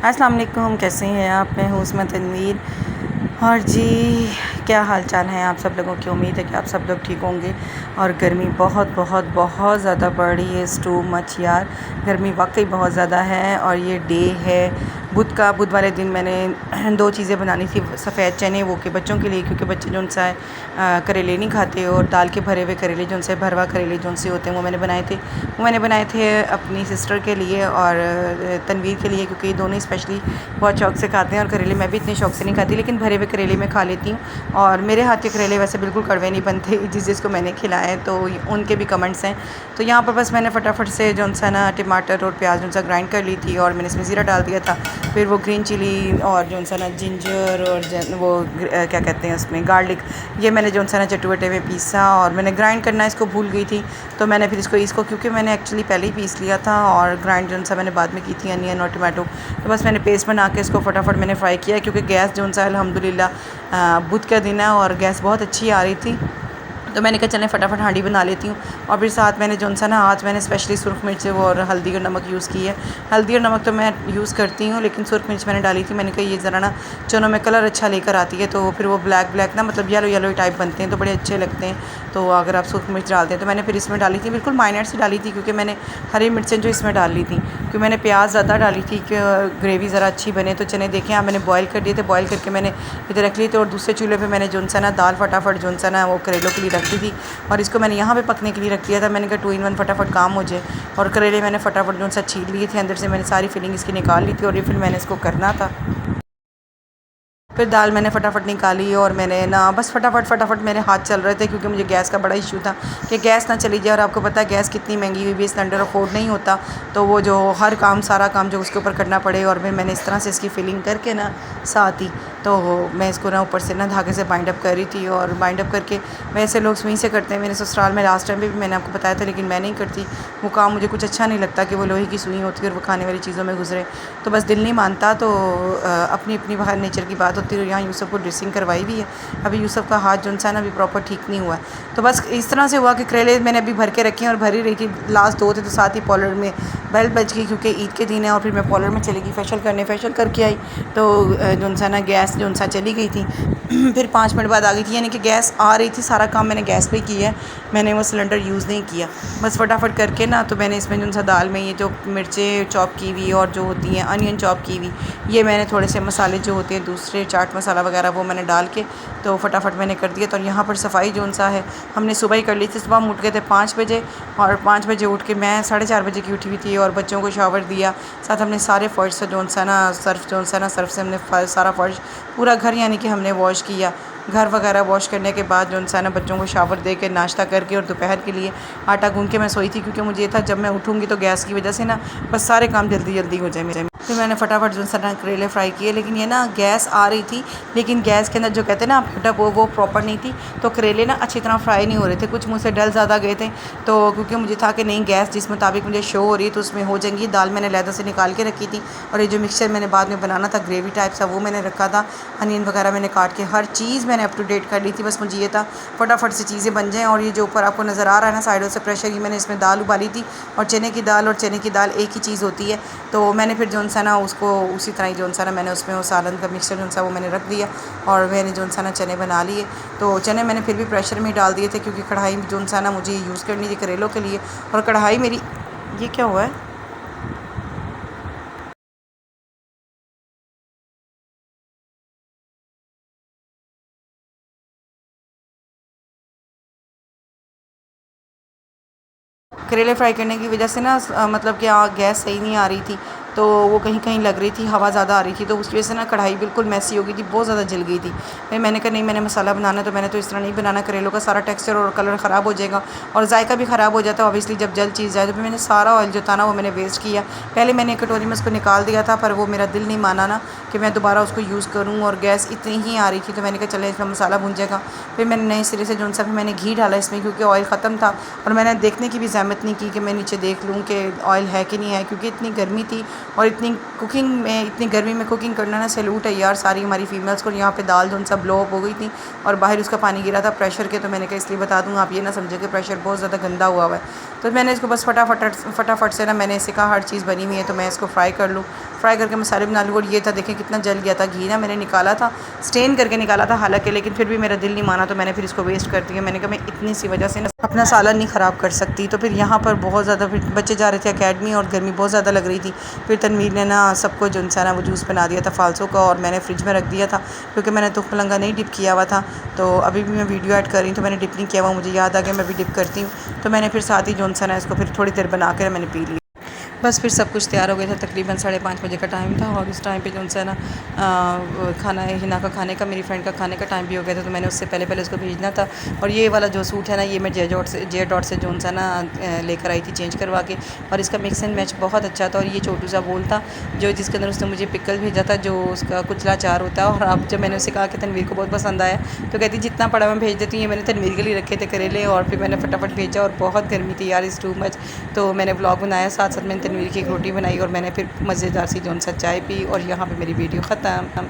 अस्सलाम वालेकुम, कैसे हैं आप? मैं हूँ उसमा तनवीर। और जी, क्या हाल चाल है आप सब लोगों की? उम्मीद है कि आप सब लोग ठीक होंगे। और गर्मी बहुत बहुत बहुत ज़्यादा बढ़ रही है। इज़ टू मच यार, गर्मी वाकई बहुत ज़्यादा है। और ये डे है बुध वाले दिन मैंने दो चीज़ें बनानी थी। सफ़ेद चने वो के बच्चों के लिए, क्योंकि बच्चे जो उनसा करेले नहीं खाते, और दाल के भरे हुए करेले जो उनसे भरवा करेले जो उनसे होते हैं वो मैंने बनाए थे अपनी सिस्टर के लिए और तनवीर के लिए, क्योंकि दोनों स्पेशली बहुत शौक़ से खाते हैं। और करेले मैं भी इतने शौक़ से नहीं खाती, लेकिन भरे हुए करेले मैं खा लेती हूँ। और मेरे हाथ के करेले वैसे बिल्कुल कड़वे नहीं बनते जिसको मैंने खिलाए, तो उनके भी कमेंट्स हैं। तो यहाँ पर बस मैंने फटाफट से जो सा ना टमाटर और प्याज जो सा ग्राइंड कर ली थी, और मैंने इसमें ज़ीरा डाल दिया था। फिर वो ग्रीन चिली और जो सा ना जिंजर और क्या कहते हैं उसमें गार्लिक, ये मैंने जो सा ना चटुवटे में पीसा। और मैंने ग्राइंड करना इसको भूल गई थी, तो मैंने फिर इसको क्योंकि मैंने एक्चुअली पहले ही पीस लिया था, और ग्राइंड जो सा मैंने बाद में की थी अनियन और टमाटो। तो बस मैंने पेस्ट बना के इसको फटाफट मैंने फ्राई किया, क्योंकि गैस जो सा अल्हम्दुलिल्लाह बुध का दिन है और गैस बहुत अच्छी आ रही थी। तो मैंने कहा चलें फटाफट हांडी बना लेती हूँ। और फिर साथ मैंने जो सा ना आज मैंने स्पेशली सुरख मिर्च वो और हल्दी और नमक यूज़ की है। हल्दी और नमक तो मैं यूज़ करती हूँ, लेकिन सुरख मिर्च मैंने डाली थी। मैंने कहा ये ज़रा ना चनों में कलर अच्छा लेकर आती है, तो फिर वो ब्लैक ना मतलब येलो टाइप बनते हैं, तो बड़े अच्छे लगते हैं। तो अगर आप सुरख मिर्च डालते हैं, तो मैंने फिर इसमें डाली थी, बिल्कुल माइनर सी डाली थी, क्योंकि मैंने हरी मिर्चें जो इसमें डाल ली थी, क्योंकि मैंने प्याज ज़्यादा डाली थी कि ग्रेवी ज़रा अच्छी बने। तो चने देखें आप, मैंने बॉयल कर दिए थे। बॉयल करके मैंने इधर रख लिए थे, और दूसरे चूल्हे पे मैंने जो सा ना दाल फटाफट जो सा ना वो करेलों के लिए रख दी थी, और इसको मैंने यहाँ पे पकने के लिए रख दिया था। मैंने कहा 2 in 1 फटाफट काम हो जाए। और करेले मैंने फटाफट जो सा छील लिए थे, अंदर से मैंने सारी फिलिंग इसकी निकाल ली थी, और ये फिर मैंने इसको करना था। फिर दाल मैंने फटाफट निकाली, और मैंने ना बस फटाफट मेरे हाथ चल रहे थे, क्योंकि मुझे गैस का बड़ा इशू था कि गैस ना चली जाए। और आपको पता है गैस कितनी महंगी हुई भी, सिलेंडर अफोर्ड नहीं होता, तो वो जो सारा काम जो उसके ऊपर करना पड़े। और फिर मैंने इस तरह से इसकी फिलिंग करके ना साथ ही, तो मैं इसको ना ऊपर से ना धागे से बाइंड अप कर रही थी। और बाइंड अप करके वैसे लोग सुई से करते हैं, मेरे ससुराल में लास्ट टाइम भी मैंने आपको बताया था, लेकिन मैं नहीं करती वो काम। मुझे कुछ अच्छा नहीं लगता कि वो लोहे की सुई होती है और वो खाने वाली चीज़ों में गुजरे, तो बस दिल नहीं मानता। तो अपनी अपनी बाहर नेचर की बात होती है। यहाँ यूसुफ को ड्रेसिंग करवाई भी है, अभी यूसुफ का हाथ जो है ना अभी प्रॉपर ठीक नहीं हुआ है। तो बस इस तरह से हुआ कि करेले मैंने अभी भर के रखे हैं, और भर ही रही थी। लास्ट 2 थे, तो साथ ही पॉलर में बेल बज गई, क्योंकि ईद के दिन है। और फिर मैं पॉलर में चली गई फेशियल करके आई, तो जो सा ना गैस जो सा चली गई थी। फिर 5 मिनट बाद आ गई थी, यानी कि गैस आ रही थी। सारा काम मैंने गैस पे किया है, मैंने वो सिलेंडर यूज़ नहीं किया। बस फटाफट करके ना, तो मैंने इसमें जो सा दाल में ये जो मिर्चें चॉप की हुई और जो होती हैं अनियन चॉप की हुई, ये मैंने थोड़े से मसाले जो होते हैं दूसरे चाट मसाला वगैरह वो मैंने डाल के तो फटाफट मैंने कर दिया। तो यहाँ पर सफाई जो सा है हमने सुबह ही कर ली थी। सुबह हम उठ गए थे 5 बजे, और 5 बजे उठ के मैं 4:30 बजे की उठी हुई थी, और बच्चों को शावर दिया। साथ हमने सारे फ़र्श से जो सा ना सर्फ से हमने सारा फ़र्श पूरा घर यानी कि हमने वॉश किया। घर वगैरह वॉश करने के बाद जो सा ना बच्चों को शावर दे के नाश्ता करके, और दोपहर के लिए आटा गूँध के मैं सोई थी, क्योंकि मुझे ये था जब मैं उठूँगी तो गैस की वजह से ना बस सारे काम जल्दी जल्दी हो जाए मेरे। फिर मैंने फटाफट जो सा ना करेले फ्राई किए, लेकिन ये ना गैस आ रही थी, लेकिन गैस के अंदर जो कहते हैं ना फटक वो प्रॉपर नहीं थी, तो करेले ना अच्छी तरह फ्राई नहीं हो रहे थे। कुछ मुझसे डल ज़्यादा गए थे, तो क्योंकि मुझे था कि नहीं गैस जिस मुताबिक मुझे शो हो रही है तो उसमें हो जाएंगी। दाल मैंने लहदा से निकाल के रखी थी, और ये जो मिक्सचर मैंने बाद में बनाना था ग्रेवी टाइप सा, वो मैंने रखा था। अनियन वगैरह मैंने काट के हर चीज़ मैंने अप टू डेट कर ली थी। बस मुझे ये था फटाफट से चीज़ें बन जाएँ। और ये जो ऊपर आपको नज़र आ रहा है ना साइडों से प्रेशर, ये मैंने इसमें दाल उबाली थी, और चने की दाल एक ही चीज़ होती है। तो मैंने फिर जो सा ना उसको उसी तरह ही जो सा ना मैंने उसमें वो सालन का मिक्सचर जो सा वो मैंने रख दिया, और मैंने जो सा ना चने बना लिए। तो चने मैंने फिर भी प्रेशर में ही डाल दिए थे, क्योंकि कढ़ाई जो सा ना मुझे यूज़ करनी थी करेलों के लिए। और कढ़ाई मेरी, ये क्या हुआ है? करेले फ्राई करने की वजह से ना मतलब कि गैस सही नहीं आ रही थी, तो वो कहीं कहीं लग रही थी, हवा ज़्यादा आ रही थी, तो उसकी वजह से ना कढ़ाई बिल्कुल मैसी हो गई थी, बहुत ज़्यादा जल गई थी। फिर मैंने कहा नहीं, मैंने मसाला बनाना, तो मैंने तो इस तरह नहीं बनाना, करेलों का सारा टेक्सचर और कलर ख़राब हो जाएगा और जायका भी ख़राब हो जाता है ऑब्वियसली जब जल चीज़ जाए। तो फिर मैंने सारा ऑयल जो था ना वो मैंने वेस्ट किया। पहले मैंने एक कटोरी में उसको निकाल दिया था, पर वो मेरा दिल नहीं माना ना कि मैं दोबारा उसको यूज़ करूँ, और गैस इतनी ही आ रही थी, तो मैंने कहा चले इसमें मसाला भून जाएगा। फिर मैंने नए सिरे से जो सा फिर मैंने घी डाला इसमें, क्योंकि ऑयल ख़त्म था, और मैंने देखने की भी ज़हमत नहीं की कि मैं नीचे देख लूँ कि ऑयल है कि नहीं है, क्योंकि इतनी गर्मी थी और इतनी कुकिंग में, इतनी गर्मी में कुकिंग करना ना सैल्यूट है यार सारी हमारी फीमेल्स को। यहाँ पे दाल जो सा ब्लो अप हो गई थी और बाहर उसका पानी गिरा था प्रेशर के, तो मैंने कहा इसलिए बता दूँ, आप ये ना समझे कि प्रेशर बहुत ज़्यादा गंदा हुआ है। तो मैंने इसको बस फटाफट से ना, मैंने इसे कहा हर चीज़ बनी हुई है तो मैं इसको फ्राई कर लूँ, फ्राई करके मसाले बना लूँ। और ये था देखें कितना जल गया था घी ना, मैंने निकाला था, स्टेन करके निकाला था हालांकि, लेकिन फिर भी मेरा दिल नहीं माना तो मैंने फिर इसको वेस्ट कर दिया। मैंने कहा मैं इतनी सी वजह से ना अपना सालन नहीं ख़राब कर सकती। तो फिर यहाँ पर बहुत ज़्यादा फिर बच्चे जा रहे थे अकेडमी और गर्मी बहुत ज़्यादा लग रही थी। फिर तनवीर ने ना सबको जो सा ना वो जूस बना दिया था फालसो का, और मैंने फ्रिज में रख दिया था क्योंकि मैंने तुख मलंगा नहीं डिप किया हुआ था। तो अभी भी मैं वीडियो ऐड कर रही हूँ तो मैंने डिप नहीं किया हुआ, मुझे याद आ गया मैं भी डिप करती हूँ। तो मैंने फिर साथ ही जो सा ना इसको फिर थोड़ी देर बना कर मैंने पी लिया। बस फिर सब कुछ तैयार हो गया था, तकरीबन 5:30 बजे का टाइम था और उस टाइम पे जो है ना खाना हिना का खाने का, मेरी फ्रेंड का खाने का टाइम भी हो गया था। तो मैंने उससे पहले उसको भेजना था। और ये वाला जो सूट है ना, ये मैं जे डॉट से जो है ना लेकर आई थी चेंज करवा के, और इसका मिक्स एंड मैच बहुत अच्छा था। और ये छोटू सा बोल था जो जिसके अंदर उसने मुझे पिकल भेजा था, जो उसका कुचला अचार होता है। और अब जब मैंने उससे कहा कि तनवीर को बहुत पसंद आया तो कहती जितना पड़ा मैं भेज देती हूँ। ये मैंने तनवीर के लिए रखे थे करेले, और फिर मैंने फटाफट भेजा। और बहुत गर्मी थी यार, इज़ टू मच। तो मैंने ब्लॉग बनाया, साथ साथ मैंने तनवीर की एक रोटी बनाई और मैंने फिर मज़ेदार सी जो सा चाय पी। और यहाँ पे मेरी वीडियो ख़त्म।